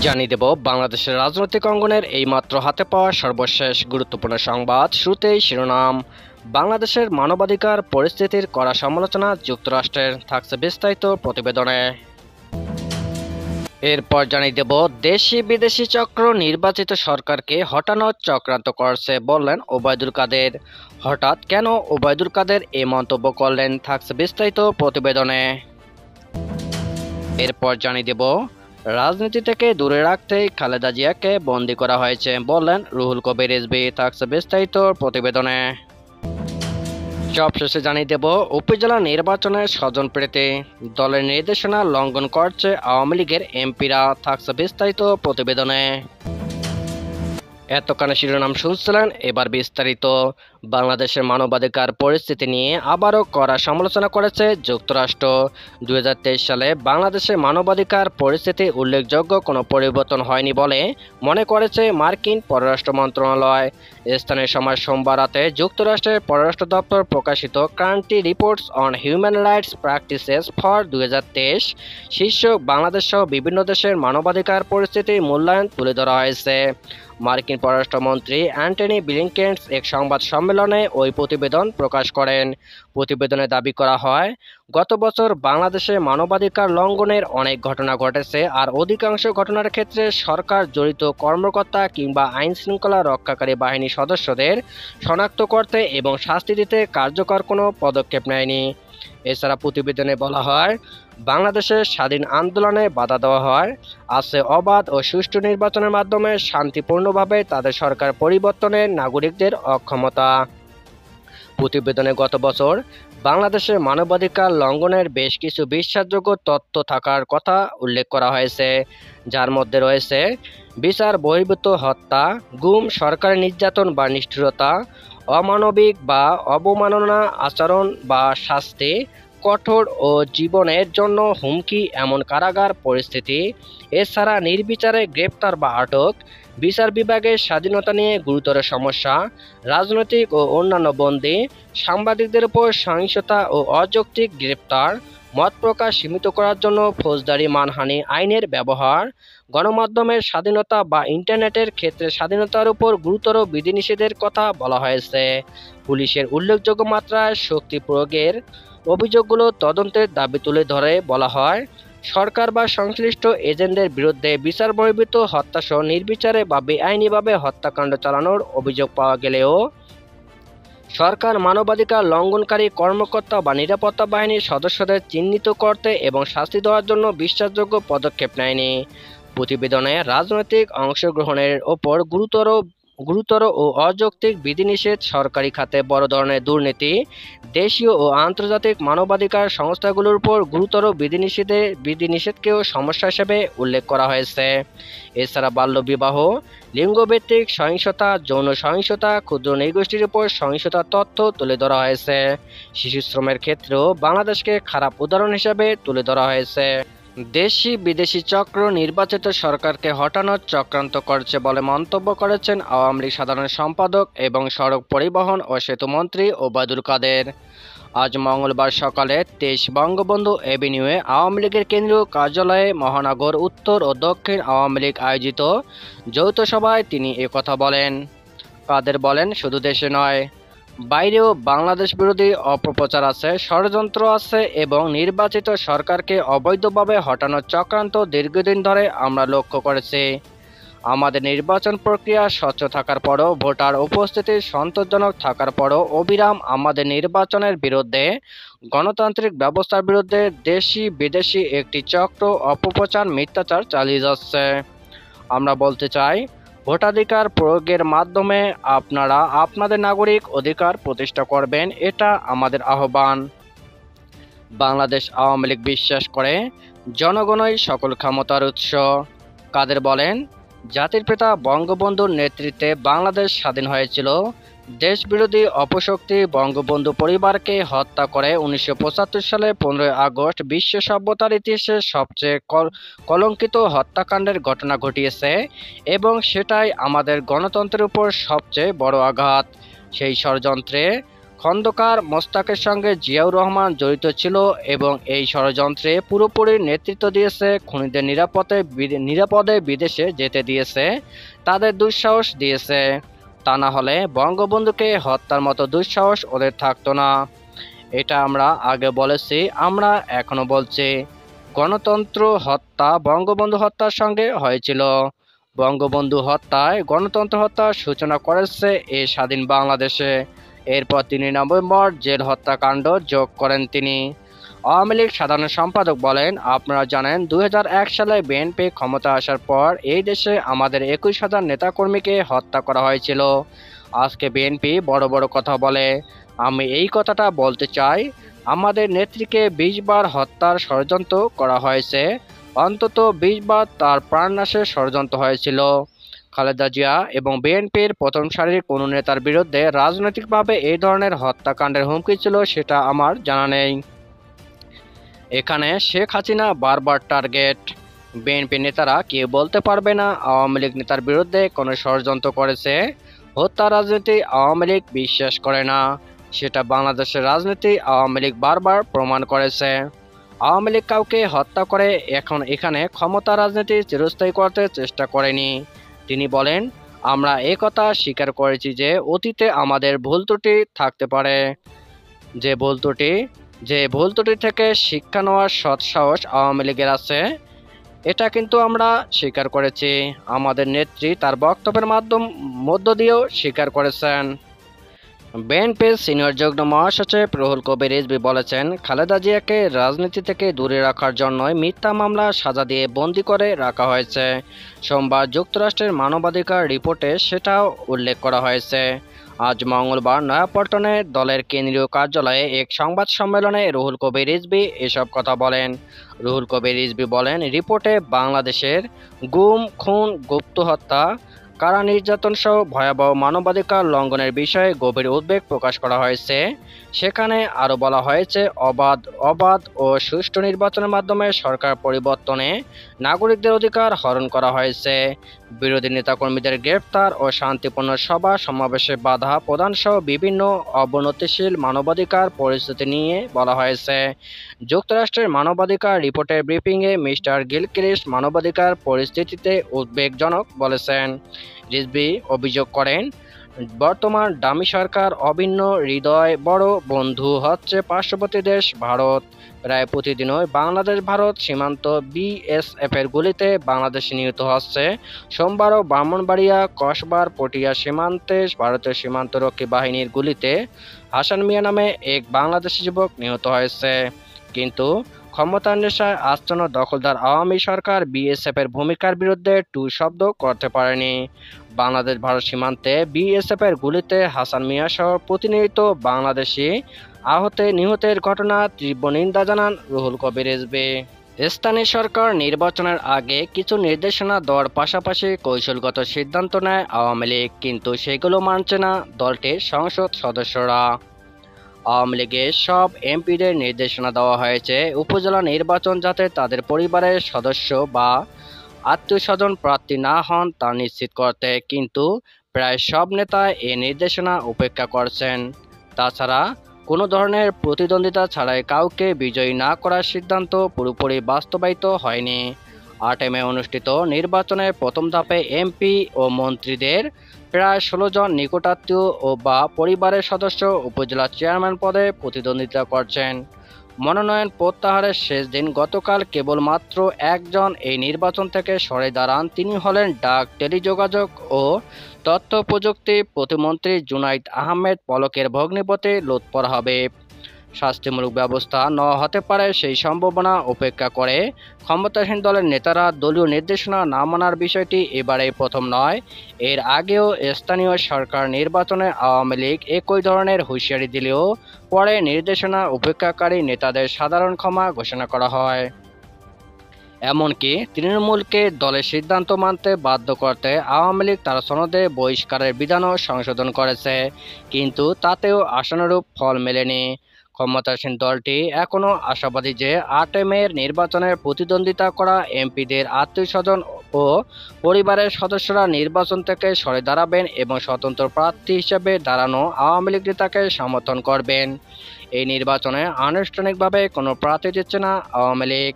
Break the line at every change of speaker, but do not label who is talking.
জানিয়ে দেব বাংলাদেশের রাজনৈতিক অঙ্গনের এইমাত্র হাতে পাওয়া সর্বশেষ গুরুত্বপূর্ণ সংবাদ। শুরুতেই শিরোনাম। বাংলাদেশের মানবাধিকার পরিস্থিতির কড়া সমালোচনা যুক্তরাষ্ট্রের, থাকছে বিস্তারিত প্রতিবেদনে। এরপর জানিয়ে দেব দেশি বিদেশি চক্র নির্বাচিত সরকারকে হটানোর চক্রান্ত করছে বললেন ওবায়দুল কাদের। হঠাৎ কেন ওবায়দুল কাদের এই মন্তব্য করলেন, থাকছে বিস্তারিত প্রতিবেদনে। এরপর জানিয়ে দেব রাজনীতি থেকে দূরে রাখতেই খালেদা জিয়াকে বন্দী করা হয়েছে বললেন রুহুল কবির রিজভী, থাকছে বিস্তারিত প্রতিবেদনে। সবশেষে জানিয়ে দেব উপজেলা নির্বাচনের স্বজনপ্রীতি, দলের নির্দেশনা লঙ্ঘন করছে আওয়ামী লীগের এমপিরা, থাকছে বিস্তারিত প্রতিবেদনে। এতক্ষণে শিরোনাম শুনছিলেন, এবার বিস্তারিত। বাংলাদেশের মানবাধিকার পরিস্থিতি নিয়ে আবারও কড়া সমালোচনা করেছে যুক্তরাষ্ট্র। 2023 সালে বাংলাদেশের মানবাধিকার পরিস্থিতি উল্লেখযোগ্য কোনো পরিবর্তন হয়নি বলে মনে করেছে মার্কিন পররাষ্ট্র মন্ত্রণালয়। স্থানীয় সময় সোমবার রাতে যুক্তরাষ্ট্রের পররাষ্ট্র দপ্তর প্রকাশিত country reports on human rights practices for 2023 শীর্ষক বাংলাদেশ সহ বিভিন্ন দেশের মানবাধিকার পরিস্থিতির মূল্যায়ন তুলে ধরা হয়েছে। মার্কিন পররাষ্ট্রমন্ত্রী অ্যান্টনি ব্লিংকেন এক সংবাদ সম্মেলনে ওই প্রতিবেদন প্রকাশ করেন। প্রতিবেদনে দাবি করা হয়, গত বছর বাংলাদেশে মানবাধিকার লঙ্ঘনের অনেক ঘটনা ঘটেছে, আর অধিকাংশ ঘটনার ক্ষেত্রে সরকার জড়িত কর্মকর্তা কিংবা আইনশৃঙ্খলা রক্ষাকারী বাহিনীর সদস্যদের শনাক্ত করতে এবং শাস্তি দিতে কার্যকর কোনো পদক্ষেপ নেয়নি। এছাড়া প্রতিবেদনে বলা হয়, বাংলাদেশের স্বাধীন আন্দোলনে বাধা দেওয়া হয়, আছে অবাধ ও সুষ্ঠু নির্বাচনের মাধ্যমে শান্তিপূর্ণভাবে তাদের সরকার পরিবর্তনের নাগরিকদের অক্ষমতা। প্রতিবেদনে গত বছর বাংলাদেশের মানবাধিকার লঙ্ঘনের বেশ কিছু বিশ্বাসযোগ্য তথ্য থাকার কথা উল্লেখ করা হয়েছে, যার মধ্যে রয়েছে বিচার বহির্ভূত হত্যা, গুম, সরকারি নির্যাতন বা নিষ্ঠুরতা, অমানবিক বা অবমাননা আচরণ বা শাস্তি, কঠোর ও জীবনের জন্য হুমকি এমন কারাগার পরিস্থিতি। এছাড়া নির্বিচারে গ্রেপ্তার বা আটক, বিচার বিভাগের স্বাধীনতা নিয়ে গুরুতর সমস্যা, রাজনৈতিক ও অন্যান্য বন্দী, সাংবাদিকদের উপর সহিংসতা ও অযৌক্তিক গ্রেপ্তার, মত প্রকাশ সীমিত করার জন্য ফৌজদারি মানহানি আইনের ব্যবহার, গণমাধ্যমের স্বাধীনতা বা ইন্টারনেটের ক্ষেত্রে স্বাধীনতার উপর গুরুতর বিধিনিষেধের কথা বলা হয়েছে। পুলিশের উল্লেখযোগ্য মাত্রায় শক্তি প্রয়োগের অভিযোগগুলো তদন্তের দাবি তুলে ধরে বলা হয়, সরকার বা সংশ্লিষ্ট এজেন্টদের বিরুদ্ধে বিচার বহির্ভূত হত্যাসহ নির্বিচারে বা বেআইনিভাবে হত্যাকাণ্ড চালানোর অভিযোগ পাওয়া গেলেও সরকার মানবাধিকার লঙ্ঘনকারী কর্মকর্তা বা নিরাপত্তা বাহিনীর সদস্যদের চিহ্নিত করতে এবং শাস্তি দেওয়ার জন্য বিশ্বাসযোগ্য পদক্ষেপ নেয়নি। প্রতিবেদনে রাজনৈতিক অংশগ্রহণের ওপর গুরুতর ও অযৌক্তিক বিধিনিষেধ, সরকারি খাতে বড় ধরনের দুর্নীতি, দেশীয় ও আন্তর্জাতিক মানবাধিকার সংস্থাগুলোর উপর গুরুতর বিধিনিষেধকেও সমস্যা হিসেবে উল্লেখ করা হয়েছে। এছাড়া বাল্যবিবাহ, লিঙ্গভিত্তিক সহিংসতা, যৌন সহিংসতা, ক্ষুদ্র নৃগোষ্ঠীর উপর সহিংসতার তথ্য তুলে ধরা হয়েছে। শিশু শ্রমের ক্ষেত্রেও বাংলাদেশকে খারাপ উদাহরণ হিসেবে তুলে ধরা হয়েছে। দেশি বিদেশি চক্র নির্বাচিত সরকারকে হটানোর চক্রান্ত করছে বলে মন্তব্য করেছেন আওয়ামী লীগ সাধারণ সম্পাদক এবং সড়ক পরিবহন ও সেতুমন্ত্রী ওবায়দুল কাদের। আজ মঙ্গলবার সকালে 23 বঙ্গবন্ধু এভিনিউয়ে আওয়ামী লীগের কেন্দ্রীয় কার্যালয়ে মহানগর উত্তর ও দক্ষিণ আওয়ামী লীগ আয়োজিত যৌথ সভায় তিনি একথা বলেন। কাদের বলেন, শুধু দেশে নয়, বাইরেও বাংলাদেশ বিরোধী অপপ্রচার আছে, ষড়যন্ত্র আছে এবং নির্বাচিত সরকারকে অবৈধভাবে হটানোর চক্রান্ত দীর্ঘদিন ধরে আমরা লক্ষ্য করেছি। আমাদের নির্বাচন প্রক্রিয়া স্বচ্ছ থাকার পরও, ভোটার উপস্থিতি সন্তোষজনক থাকার পরও অবিরাম আমাদের নির্বাচনের বিরুদ্ধে, গণতান্ত্রিক ব্যবস্থার বিরুদ্ধে দেশি বিদেশি একটি চক্র অপপ্রচার, মিথ্যাচার চালিয়ে যাচ্ছে। আমরা বলতে চাই, ভোটাধিকার প্রয়োগের মাধ্যমে আপনারা আপনাদের নাগরিক অধিকার প্রতিষ্ঠা করবেন, এটা আমাদের আহ্বান। বাংলাদেশ আওয়ামী লীগ বিশ্বাস করে জনগণই সকল ক্ষমতার উৎস। কাদের বলেন, জাতির পিতা বঙ্গবন্ধুর নেতৃত্বে বাংলাদেশ স্বাধীন হয়েছিল। দেশবিরোধী অপশক্তি বঙ্গবন্ধু পরিবারকে হত্যা করে 1975 সালে 15 আগস্ট বিশ্ব সভ্যতার ইতিহাসে সবচেয়ে কলঙ্কিত হত্যাকাণ্ডের ঘটনা ঘটিয়েছে এবং সেটাই আমাদের গণতন্ত্রের উপর সবচেয়ে বড় আঘাত। সেই ষড়যন্ত্রে খন্দকার মোস্তাকের সঙ্গে জিয়াউর রহমান জড়িত ছিল এবং এই ষড়যন্ত্রে পুরোপুরি নেতৃত্ব দিয়েছে। খুনিদের নিরাপদে বিদেশে যেতে দিয়েছে, তাদের দুঃসাহস দিয়েছে। তা না হলে বঙ্গবন্ধুকে হত্যার মতো দুঃসাহস ওদের থাকতো না। এটা আমরা আগে বলেছি, আমরা এখনো বলছি। গণতন্ত্র হত্যা বঙ্গবন্ধু হত্যার সঙ্গে হয়েছিল। বঙ্গবন্ধু হত্যায় গণতন্ত্র হত্যার সূচনা করেছে এই স্বাধীন বাংলাদেশে। এরপর 3 নভেম্বর জেল হত্যাকাণ্ড যোগ করেন তিনি। আওয়ামী লীগ সাধারণ সম্পাদক বলেন, আপনারা জানেন 2001 সালে বিএনপি ক্ষমতা আসার পর এই দেশে আমাদের 21,000 নেতাকর্মীকে হত্যা করা হয়েছিল। আজকে বিএনপি বড় বড় কথা বলে। আমি এই কথাটা বলতে চাই, আমাদের নেত্রীকে 20 বার হত্যার ষড়যন্ত্র করা হয়েছে, অন্তত 20 বার তার প্রাণনাশের ষড়যন্ত্র হয়েছিল। খালেদা জিয়া এবং বিএনপির প্রথম সারির কোনো নেতার বিরুদ্ধে রাজনৈতিকভাবে এই ধরনের হত্যাকাণ্ডের হুমকি ছিল সেটা আমার জানা নেই। এখানে শেখ হাসিনা বারবার টার্গেট। বিএনপি নেতারা কেউ বলতে পারবে না আওয়ামী লীগ নেতার বিরুদ্ধে কোনো ষড়যন্ত্র করেছে। হত্যা রাজনীতি আওয়ামী লীগ বিশ্বাস করে না, সেটা বাংলাদেশের রাজনীতি আওয়ামী লীগ বারবার প্রমাণ করেছে। আওয়ামী লীগ কাউকে হত্যা করে এখন এখানে ক্ষমতা রাজনীতি চিরস্থায়ী করতে চেষ্টা করেনি। তিনি বলেন, আমরা একথা স্বীকার করেছি যে অতীতে আমাদের ভুল ত্রুটি থাকতে পারে, যে ভুল ত্রুটি থেকে শিক্ষা নেওয়ার সৎ সাহস আওয়ামী লীগের আছে, এটা কিন্তু আমরা স্বীকার করেছি। আমাদের নেত্রী তার বক্তব্যের মধ্য দিয়েও স্বীকার করেছেন। বিএনপির সিনিয়র যুগ্ম মহাসচিব রুহুল কবির রিজভী বলেছেন, খালেদা জিয়াকে রাজনীতি থেকে দূরে রাখার জন্যই মিথ্যা মামলা সাজা দিয়ে বন্দী করে রাখা হয়েছে। সোমবার যুক্তরাষ্ট্রের মানবাধিকার রিপোর্টে সেটাও উল্লেখ করা হয়েছে। আজ মঙ্গলবার নয়াপল্টনে দলের কেন্দ্রীয় কার্যালয়ে এক সংবাদ সম্মেলনে রুহুল কবির রিজভী এসব কথা বলেন। রুহুল কবির রিজভী বলেন, রিপোর্টে বাংলাদেশের গুম, খুন, গুপ্ত হত্যা, কারা নির্যাতন সহ ভয়াবহ মানবাধিকার লঙ্ঘনের বিষয়ে গভীর উদ্বেগ প্রকাশ করা হয়েছে। সেখানে আরও বলা হয়েছে, অবাধ ও সুষ্ঠু নির্বাচনের মাধ্যমে সরকার পরিবর্তনে নাগরিকদের অধিকার হরণ করা হয়েছে। বিরোধী নেতাকর্মীদের গ্রেফতার ও শান্তিপূর্ণ সভা সমাবেশে বাধা প্রদান সহ বিভিন্ন অবনতিশীল মানবাধিকার পরিস্থিতি নিয়ে বলা হয়েছে। যুক্তরাষ্ট্রের মানবাধিকার রিপোর্টের ব্রিফিংয়ে মিস্টার গিলক্রিস্ট মানবাধিকার পরিস্থিতিতে উদ্বেগজনক বলেছেন। রিজভী অভিযোগ করেন, বর্তমান ডামি সরকার অভিন্ন হৃদয় বড় বন্ধু হচ্ছে পার্শ্ববর্তী দেশ ভারত। প্রায় প্রতিদিনই বাংলাদেশ ভারত সীমান্ত বিএসএফের গুলিতে বাংলাদেশ নিহত হচ্ছে। সোমবারও ব্রাহ্মণবাড়িয়া কসবার পটিয়া সীমান্তে ভারতীয় সীমান্তরক্ষী বাহিনীর গুলিতে হাসান মিয়া নামে এক বাংলাদেশি যুবক নিহত হয়েছে। কিন্তু ক্ষমতার নেশায় আচ্ছন্ন দখলদার আওয়ামী সরকার বিএসএফের ভূমিকার বিরুদ্ধে টু শব্দ করতে পারেনি। বাংলাদেশ ভারত সীমান্তে বিএসএফের গুলিতে হাসান মিয়া সহ প্রতিনিয়ত বাংলাদেশি নিহতের ঘটনা তীব্র নিন্দা জানান রুহুল কবির রিজভী। স্থানীয় সরকার নির্বাচনের আগে কিছু নির্দেশনা দেওয়ার পাশাপাশি কৌশলগত সিদ্ধান্ত নেয় আওয়ামী লীগ, কিন্তু সেগুলো মানছে না দলটির সংসদ সদস্যরা। আওয়ামী লীগের সব এমপিদের নির্দেশনা দেওয়া হয়েছে উপজেলা নির্বাচন যাতে তাদের পরিবারের সদস্য বা আত্মীয়স্বজন প্রার্থী না হন তা নিশ্চিত করতে, কিন্তু প্রায় সব নেতা এ নির্দেশনা উপেক্ষা করছেন। তাছাড়া কোনো ধরনের প্রতিদ্বন্দ্বিতা ছাড়াই কাউকে বিজয়ী না করার সিদ্ধান্ত পুরোপুরি বাস্তবায়িত হয়নি। 8 মে অনুষ্ঠিত নির্বাচনের প্রথম ধাপে এমপি ও মন্ত্রীদের প্রায় 16 জন নিকটাত্মীয় ও বা পরিবারের সদস্য উপজেলা চেয়ারম্যান পদে প্রতিদ্বন্দ্বিতা করছেন। মনোনয়ন প্রত্যাহারের শেষ দিন গতকাল কেবলমাত্র একজন এই নির্বাচন থেকে সরে দাঁড়ান। তিনি হলেন ডাক, টেলিযোগাযোগ ও তথ্য প্রযুক্তি প্রতিমন্ত্রী জুনাইদ আহমেদ পলকের ভগ্নিপতি লুৎফর হাবিব। শাস্তিমূলক ব্যবস্থা নেওয়া হতে পারে সেই সম্ভাবনা উপেক্ষা করে ক্ষমতাসীন দলের নেতারা দলীয় নির্দেশনা না মানার বিষয়টি এবারেই প্রথম নয়। এর আগেও স্থানীয় সরকার নির্বাচনে আওয়ামী লীগ একই ধরনের হুঁশিয়ারি দিলেও পরে নির্দেশনা উপেক্ষাকারী নেতাদের সাধারণ ক্ষমা ঘোষণা করা হয়। এমনকি তৃণমূলকে দলের সিদ্ধান্ত মানতে বাধ্য করতে আওয়ামী লীগ তার সনদে বহিষ্কারের বিধানও সংশোধন করেছে, কিন্তু তাতেও আশানুরূপ ফল মেলেনি। ক্ষমতাসীন দলটি এখনও আশাবাদী যে ৮ মের নির্বাচনে প্রতিদ্বন্দ্বিতা করা এমপিদের আত্মীয়স্বজন ও পরিবারের সদস্যরা নির্বাচন থেকে সরে দাঁড়াবেন এবং স্বতন্ত্র প্রার্থী হিসেবে দাঁড়ানো আওয়ামী লীগ নেতাকে সমর্থন করবেন। এই নির্বাচনে আনুষ্ঠানিকভাবে কোনো প্রার্থী দিচ্ছে না আওয়ামী লীগ।